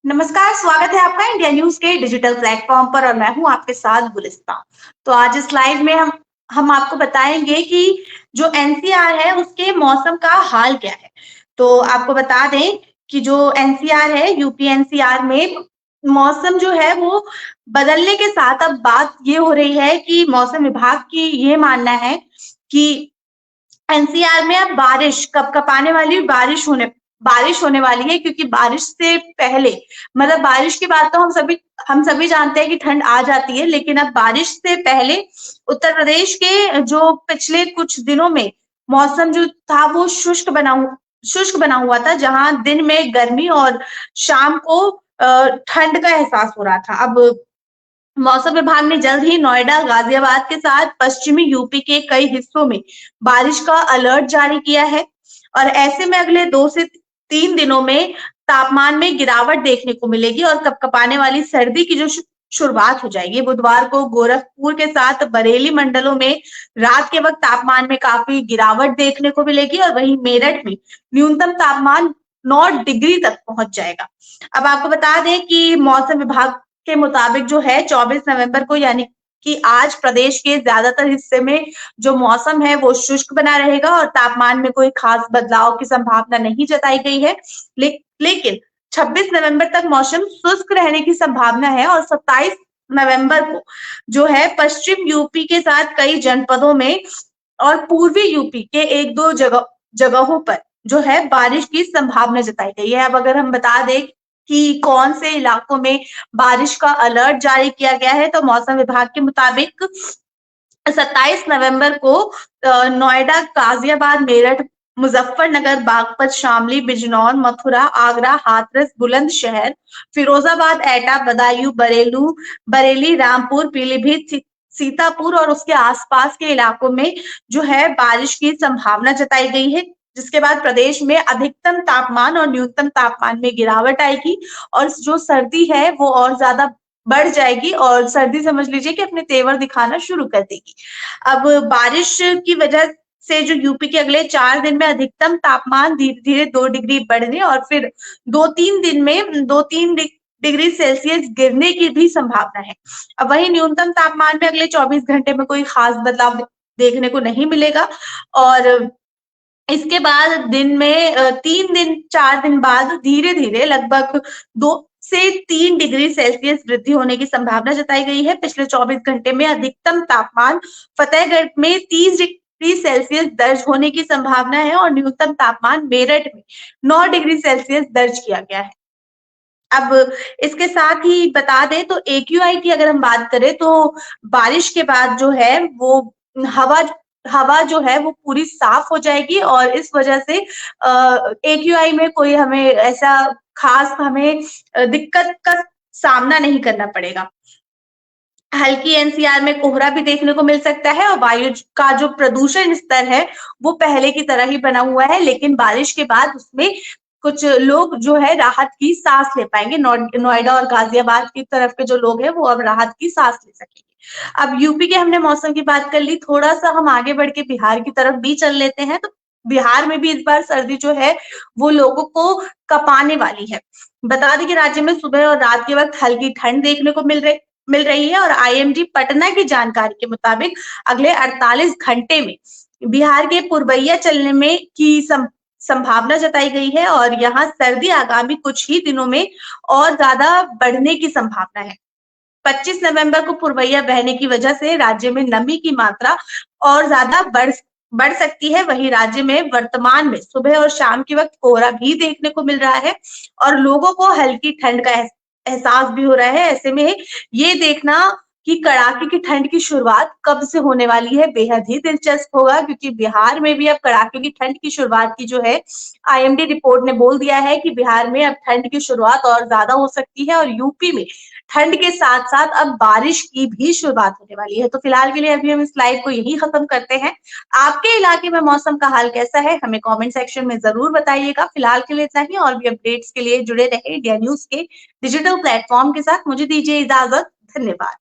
नमस्कार, स्वागत है आपका इंडिया न्यूज के डिजिटल प्लेटफॉर्म पर और मैं हूं आपके साथ गुलिस्तान। तो आज इस लाइव में हम आपको बताएंगे कि जो एनसीआर है उसके मौसम का हाल क्या है। तो आपको बता दें कि जो एनसीआर है यूपी एनसीआर में मौसम जो है वो बदलने के साथ अब बात ये हो रही है कि मौसम विभाग की ये मानना है कि एनसीआर में अब बारिश कपकपाने वाली बारिश होने वाली है, क्योंकि बारिश से पहले मतलब बारिश के बाद तो हम सभी जानते हैं कि ठंड आ जाती है, लेकिन अब बारिश से पहले उत्तर प्रदेश के जो पिछले कुछ दिनों में मौसम जो था वो शुष्क बना हुआ था, जहां दिन में गर्मी और शाम को ठंड का एहसास हो रहा था। अब मौसम विभाग ने जल्द ही नोएडा, गाजियाबाद के साथ पश्चिमी यूपी के कई हिस्सों में बारिश का अलर्ट जारी किया है और ऐसे में अगले 2 से 3 दिनों में तापमान में गिरावट देखने को मिलेगी और कपकपाने वाली सर्दी की जो शुरुआत हो जाएगी। बुधवार को गोरखपुर के साथ बरेली मंडलों में रात के वक्त तापमान में काफी गिरावट देखने को मिलेगी और वहीं मेरठ में न्यूनतम तापमान 9 डिग्री तक पहुंच जाएगा। अब आपको बता दें कि मौसम विभाग के मुताबिक जो है 24 नवंबर को यानी कि आज प्रदेश के ज्यादातर हिस्से में जो मौसम है वो शुष्क बना रहेगा और तापमान में कोई खास बदलाव की संभावना नहीं जताई गई है। लेकिन 26 नवंबर तक मौसम शुष्क रहने की संभावना है और 27 नवंबर को जो है पश्चिम यूपी के साथ कई जनपदों में और पूर्वी यूपी के एक दो जगहों पर जो है बारिश की संभावना जताई गई है। अब अगर हम बता दें कि कौन से इलाकों में बारिश का अलर्ट जारी किया गया है, तो मौसम विभाग के मुताबिक 27 नवंबर को नोएडा, गाजियाबाद, मेरठ, मुजफ्फरनगर, बागपत, शामली, बिजनौर, मथुरा, आगरा, हाथरस, बुलंदशहर, फिरोजाबाद, एटा, बदायूं, बरेली, रामपुर, पीलीभीत, सीतापुर और उसके आसपास के इलाकों में जो है बारिश की संभावना जताई गई है, जिसके बाद प्रदेश में अधिकतम तापमान और न्यूनतम तापमान में गिरावट आएगी और जो सर्दी है वो और ज्यादा बढ़ जाएगी और सर्दी समझ लीजिए कि अपने तेवर दिखाना शुरू कर देगी। अब बारिश की वजह से जो यूपी के अगले 4 दिन में अधिकतम तापमान धीरे धीरे 2 डिग्री बढ़ने और फिर 2-3 दिन में 2-3 डिग्री सेल्सियस गिरने की भी संभावना है। अब वही न्यूनतम तापमान में अगले 24 घंटे में कोई खास बदलाव देखने को नहीं मिलेगा और इसके बाद दिन में 3 दिन 4 दिन बाद धीरे धीरे लगभग 2 से 3 डिग्री सेल्सियस वृद्धि होने की संभावना जताई गई है। पिछले 24 घंटे में अधिकतम तापमान फतेहगढ़ में 30 डिग्री सेल्सियस दर्ज होने की संभावना है और न्यूनतम तापमान मेरठ में 9 डिग्री सेल्सियस दर्ज किया गया है। अब इसके साथ ही बता दें तो एक्यूआई की अगर हम बात करें तो बारिश के बाद जो है वो हवा हवा जो है वो पूरी साफ हो जाएगी और इस वजह से एक्यूआई में कोई हमें ऐसा खास हमें दिक्कत का सामना नहीं करना पड़ेगा। हल्की एनसीआर में कोहरा भी देखने को मिल सकता है और वायु का जो प्रदूषण स्तर है वो पहले की तरह ही बना हुआ है, लेकिन बारिश के बाद उसमें कुछ लोग जो है राहत की सांस ले पाएंगे। नोएडा और गाजियाबाद की तरफ के जो लोग हैं वो अब राहत की सांस ले सकेंगे। अब यूपी के हमने मौसम की बात कर ली, थोड़ा सा हम आगे बढ़ के बिहार की तरफ भी चल लेते हैं। तो बिहार में भी इस बार सर्दी जो है वो लोगों को कपाने वाली है। बता दें कि राज्य में सुबह और रात के वक्त हल्की ठंड देखने को मिल रही है और आईएमडी पटना की जानकारी के मुताबिक अगले 48 घंटे में बिहार के पुरबैया चलने में की संभावना जताई गई है और यहाँ सर्दी आगामी कुछ ही दिनों में और ज्यादा बढ़ने की संभावना है। 25 नवंबर को पुरबैया बहने की वजह से राज्य में नमी की मात्रा और ज्यादा बढ़ सकती है। वहीं राज्य में वर्तमान में सुबह और शाम के वक्त कोहरा भी देखने को मिल रहा है और लोगों को हल्की ठंड का एहसास भी हो रहा है। ऐसे में ये देखना कि कड़ाके की ठंड की शुरुआत कब से होने वाली है बेहद ही दिलचस्प होगा, क्योंकि बिहार में भी अब कड़ाके की ठंड की शुरुआत की जो है आईएमडी रिपोर्ट ने बोल दिया है कि बिहार में अब ठंड की शुरुआत और ज्यादा हो सकती है और यूपी में ठंड के साथ साथ अब बारिश की भी शुरुआत होने वाली है। तो फिलहाल के लिए अभी हम इस लाइव को यही खत्म करते हैं। आपके इलाके में मौसम का हाल कैसा है हमें कमेंट सेक्शन में जरूर बताइएगा। फिलहाल के लिए इतना ही, और भी अपडेट्स के लिए जुड़े रहे इंडिया न्यूज के डिजिटल प्लेटफॉर्म के साथ। मुझे दीजिए इजाजत, धन्यवाद।